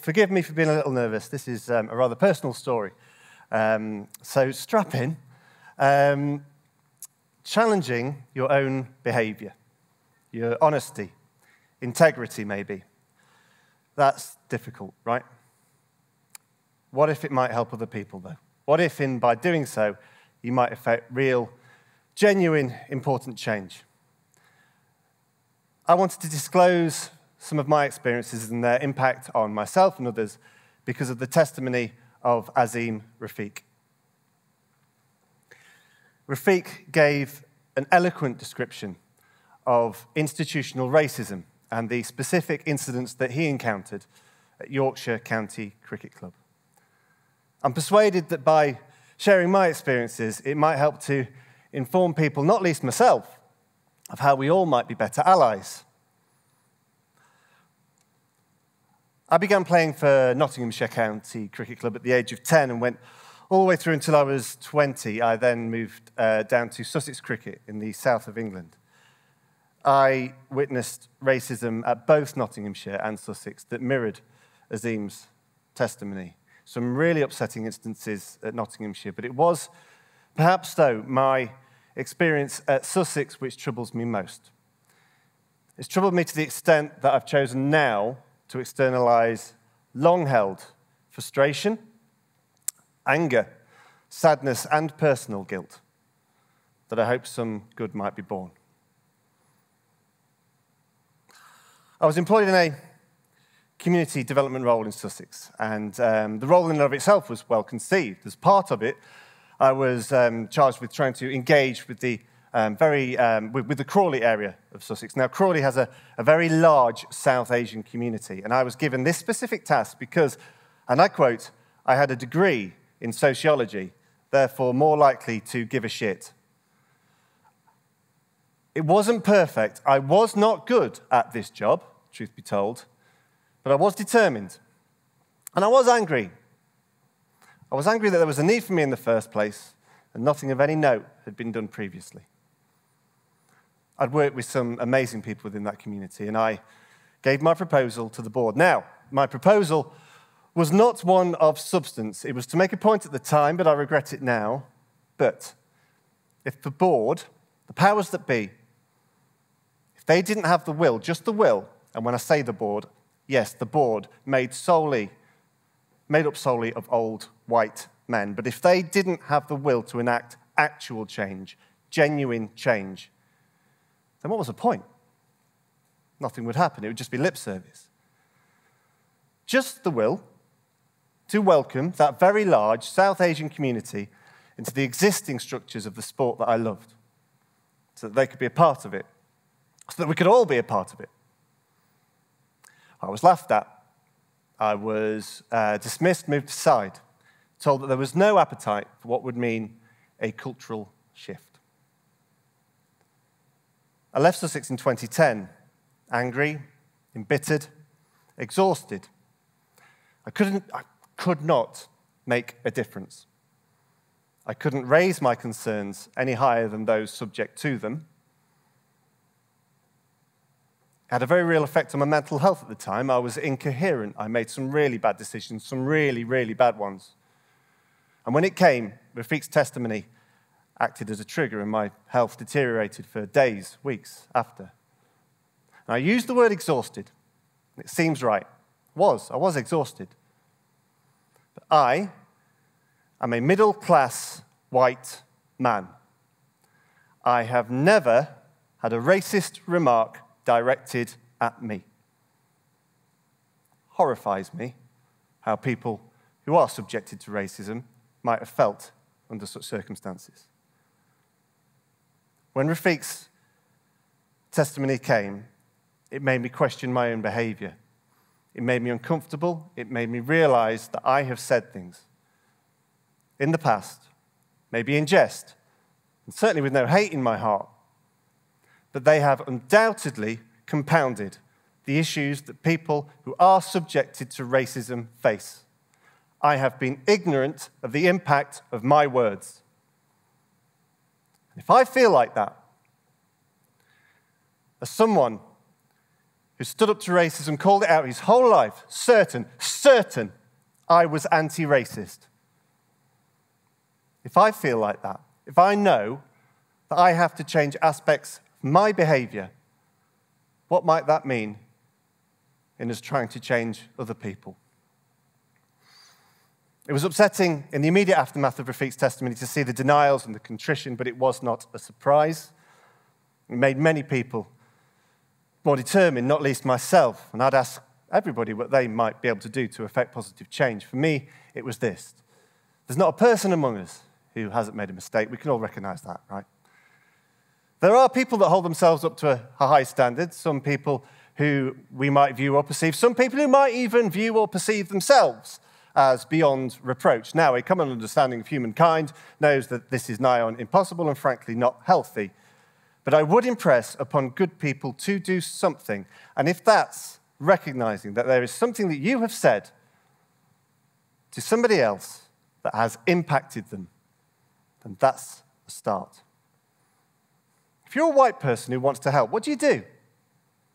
forgive me for being a little nervous. This is a rather personal story. So strap in. Challenging your own behavior, your honesty, integrity maybe. That's difficult, right? What if it might help other people, though? What if, by doing so, you might affect real, genuine, important change? I wanted to disclose some of my experiences and their impact on myself and others because of the testimony of Azeem Rafiq. Rafiq gave an eloquent description of institutional racism and the specific incidents that he encountered at Yorkshire County Cricket Club. I'm persuaded that by sharing my experiences, it might help to inform people, not least myself, of how we all might be better allies. I began playing for Nottinghamshire County Cricket Club at the age of 10 and went all the way through until I was 20. I then moved down to Sussex Cricket in the south of England. I witnessed racism at both Nottinghamshire and Sussex that mirrored Azeem's testimony. Some really upsetting instances at Nottinghamshire, but it was, perhaps though, my experience at Sussex which troubles me most. It's troubled me to the extent that I've chosen now to externalize long-held frustration, anger, sadness, and personal guilt that I hope some good might be born. I was employed in a community development role in Sussex, and the role in and of itself was well conceived. As part of it, I was charged with trying to engage with the with the Crawley area of Sussex. Now, Crawley has a very large South Asian community, and I was given this specific task because, and I quote, I had a degree in sociology, therefore more likely to give a shit. It wasn't perfect. I was not good at this job, truth be told, but I was determined. And I was angry. I was angry that there was a need for me in the first place, and nothing of any note had been done previously. I'd worked with some amazing people within that community, and I gave my proposal to the board. Now, my proposal was not one of substance. It was to make a point at the time, but I regret it now. But if the board, the powers that be, if they didn't have the will, just the will, and when I say the board, yes, the board made up solely of old white men, but if they didn't have the will to enact actual change, genuine change, then what was the point? Nothing would happen. It would just be lip service. Just the will to welcome that very large South Asian community into the existing structures of the sport that I loved, so that they could be a part of it, so that we could all be a part of it. I was laughed at. I was dismissed, moved aside, told that there was no appetite for what would mean a cultural shift. I left Sussex in 2010, angry, embittered, exhausted. I could not make a difference. I couldn't raise my concerns any higher than those subject to them. It had a very real effect on my mental health at the time. I was incoherent. I made some really bad decisions, some really, really bad ones. And when it came, Rafiq's testimony acted as a trigger, and my health deteriorated for days, weeks after. And I used the word exhausted. It seems right. I was exhausted. But I am a middle-class white man. I have never had a racist remark directed at me. Horrifies me how people who are subjected to racism might have felt under such circumstances. When Rafiq's testimony came, it made me question my own behavior. It made me uncomfortable. It made me realize that I have said things in the past, maybe in jest, and certainly with no hate in my heart, but they have undoubtedly compounded the issues that people who are subjected to racism face. I have been ignorant of the impact of my words. If I feel like that, as someone who stood up to racism, called it out his whole life, certain I was anti-racist. If I feel like that, if I know that I have to change aspects of my behavior, what might that mean in us trying to change other people? It was upsetting in the immediate aftermath of Rafiq's testimony to see the denials and the contrition, but it was not a surprise. It made many people more determined, not least myself, and I'd ask everybody what they might be able to do to affect positive change. For me, it was this. There's not a person among us who hasn't made a mistake. We can all recognize that, right? There are people that hold themselves up to a high standard, some people who we might view or perceive, some people who might even view or perceive themselves as beyond reproach. Now, a common understanding of humankind knows that this is nigh on impossible and frankly not healthy. But I would impress upon good people to do something, and if that's recognizing that there is something that you have said to somebody else that has impacted them, then that's a start. If you're a white person who wants to help, what do?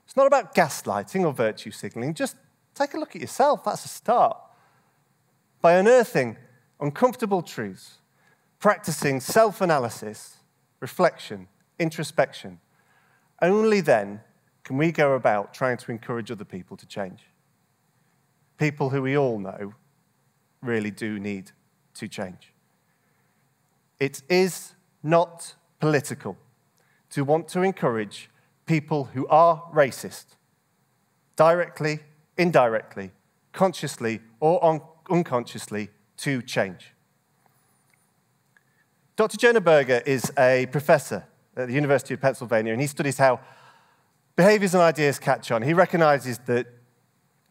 It's not about gaslighting or virtue signaling. Just take a look at yourself. That's a start. By unearthing uncomfortable truths, practicing self-analysis, reflection, introspection, only then can we go about trying to encourage other people to change. People who we all know really do need to change. It is not political to want to encourage people who are racist, directly, indirectly, consciously, or unconsciously, to change. Dr. Jonah Berger is a professor at the University of Pennsylvania, and he studies how behaviors and ideas catch on. He recognizes that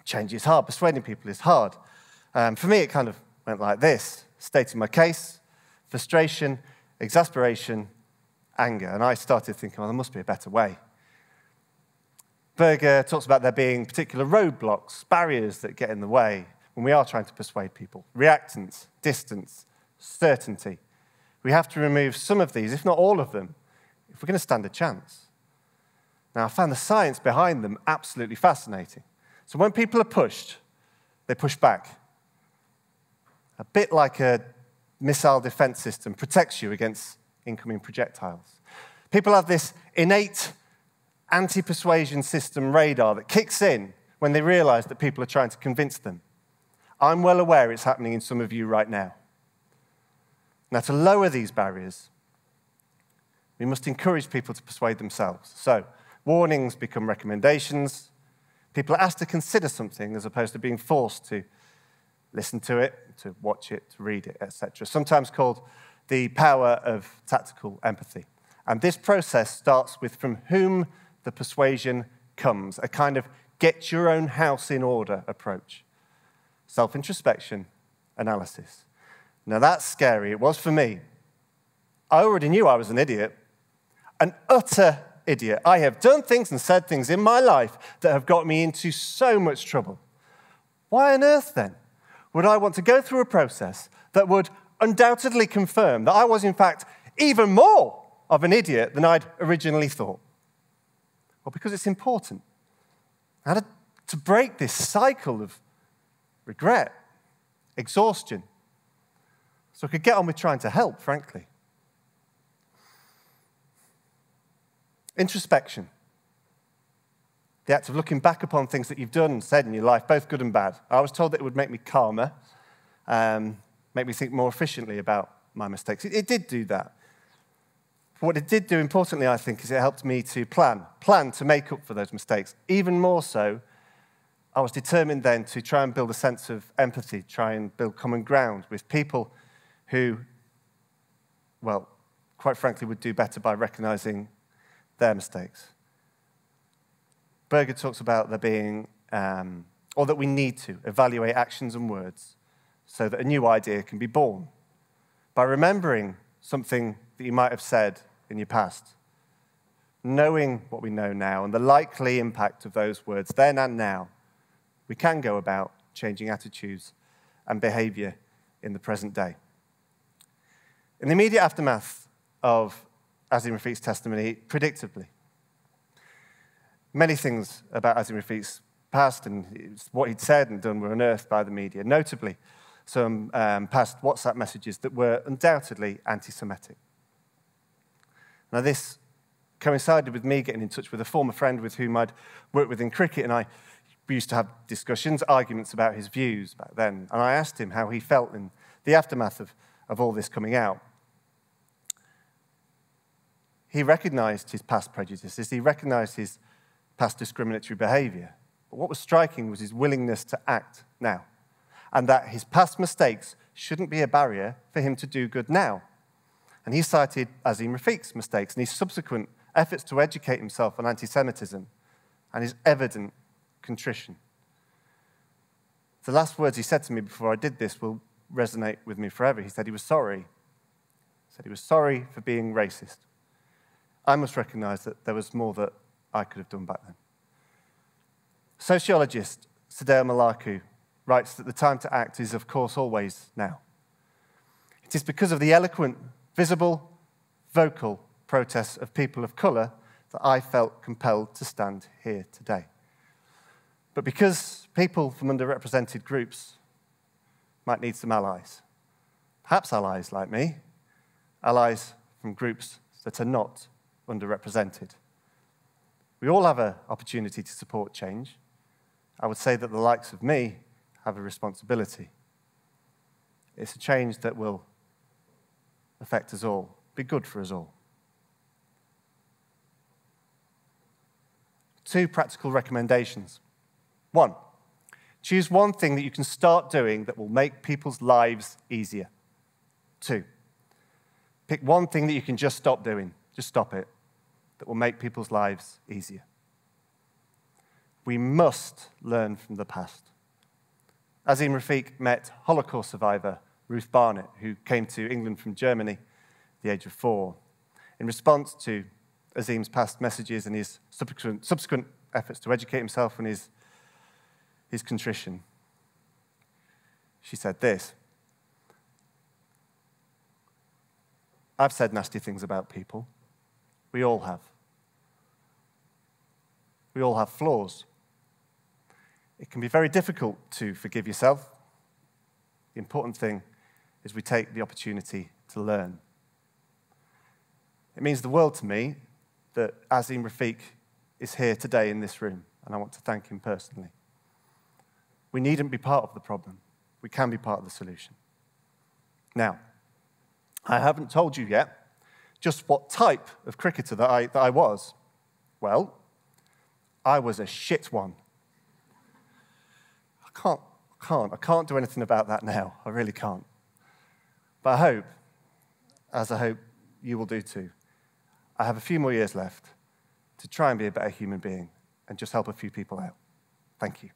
change is hard, persuading people is hard. For me, it kind of went like this: stating my case, frustration, exasperation, anger. And I started thinking, well, there must be a better way. Berger talks about there being particular roadblocks, barriers that get in the way when we are trying to persuade people. Reactance, distance, certainty. We have to remove some of these, if not all of them, if we're going to stand a chance. Now, I found the science behind them absolutely fascinating. So when people are pushed, they push back. A bit like a missile defense system protects you against incoming projectiles. People have this innate anti-persuasion system radar that kicks in when they realize that people are trying to convince them. I'm well aware it's happening in some of you right now. Now, to lower these barriers, we must encourage people to persuade themselves. So, warnings become recommendations. People are asked to consider something as opposed to being forced to listen to it, to watch it, to read it, etc. Sometimes called the power of tactical empathy. And this process starts with from whom the persuasion comes, a kind of get your own house in order approach. Self-introspection, analysis. Now that's scary. It was for me. I already knew I was an idiot, an utter idiot. I have done things and said things in my life that have got me into so much trouble. Why on earth, then, would I want to go through a process that would undoubtedly confirm that I was, in fact, even more of an idiot than I'd originally thought? Well, because it's important. I had to break this cycle of regret, exhaustion, so I could get on with trying to help, frankly. Introspection. The act of looking back upon things that you've done and said in your life, both good and bad. I was told that it would make me calmer, make me think more efficiently about my mistakes. It did do that. But what it did do, importantly, I think, is it helped me to plan to make up for those mistakes. Even more so, I was determined then to try and build a sense of empathy, try and build common ground with people who, well, quite frankly, would do better by recognizing their mistakes. Berger talks about there being, or that we need to evaluate actions and words so that a new idea can be born. By remembering something that you might have said in your past, knowing what we know now and the likely impact of those words then and now, we can go about changing attitudes and behavior in the present day. In the immediate aftermath of Azeem Rafiq's testimony, predictably, Many things about Azeem Rafiq's past and what he'd said and done were unearthed by the media, notably some past WhatsApp messages that were undoubtedly anti-Semitic. Now, this coincided with me getting in touch with a former friend with whom I'd worked with in cricket, and we used to have discussions, arguments about his views back then, and I asked him how he felt in the aftermath of all this coming out. He recognised his past prejudices, he recognised his past discriminatory behaviour, but what was striking was his willingness to act now, and that his past mistakes shouldn't be a barrier for him to do good now. And he cited Azeem Rafiq's mistakes and his subsequent efforts to educate himself on anti-Semitism and his evident contrition. The last words he said to me before I did this will resonate with me forever. He said he was sorry. He said he was sorry for being racist. I must recognise that there was more that I could have done back then. Sociologist Sadeo Malaku writes that the time to act is, of course, always now. It is because of the eloquent, visible, vocal protests of people of colour that I felt compelled to stand here today. But because people from underrepresented groups might need some allies, perhaps allies like me, allies from groups that are not underrepresented. We all have an opportunity to support change. I would say that the likes of me have a responsibility. It's a change that will affect us all, be good for us all. 2 practical recommendations. 1, choose one thing that you can start doing that will make people's lives easier. 2, pick one thing that you can just stop doing, just stop it, that will make people's lives easier. We must learn from the past. Azeem Rafiq met Holocaust survivor Ruth Barnett, who came to England from Germany at the age of 4. In response to Azeem's past messages and his subsequent efforts to educate himself and his contrition, she said this: I've said nasty things about people. We all have. We all have flaws. It can be very difficult to forgive yourself. The important thing is we take the opportunity to learn. It means the world to me that Azeem Rafiq is here today in this room, and I want to thank him personally. We needn't be part of the problem. We can be part of the solution. Now, I haven't told you yet just what type of cricketer that I was. Well, I was a shit one. I can't do anything about that now. I really can't. But I hope, as I hope you will do too, I have a few more years left to try and be a better human being and just help a few people out. Thank you.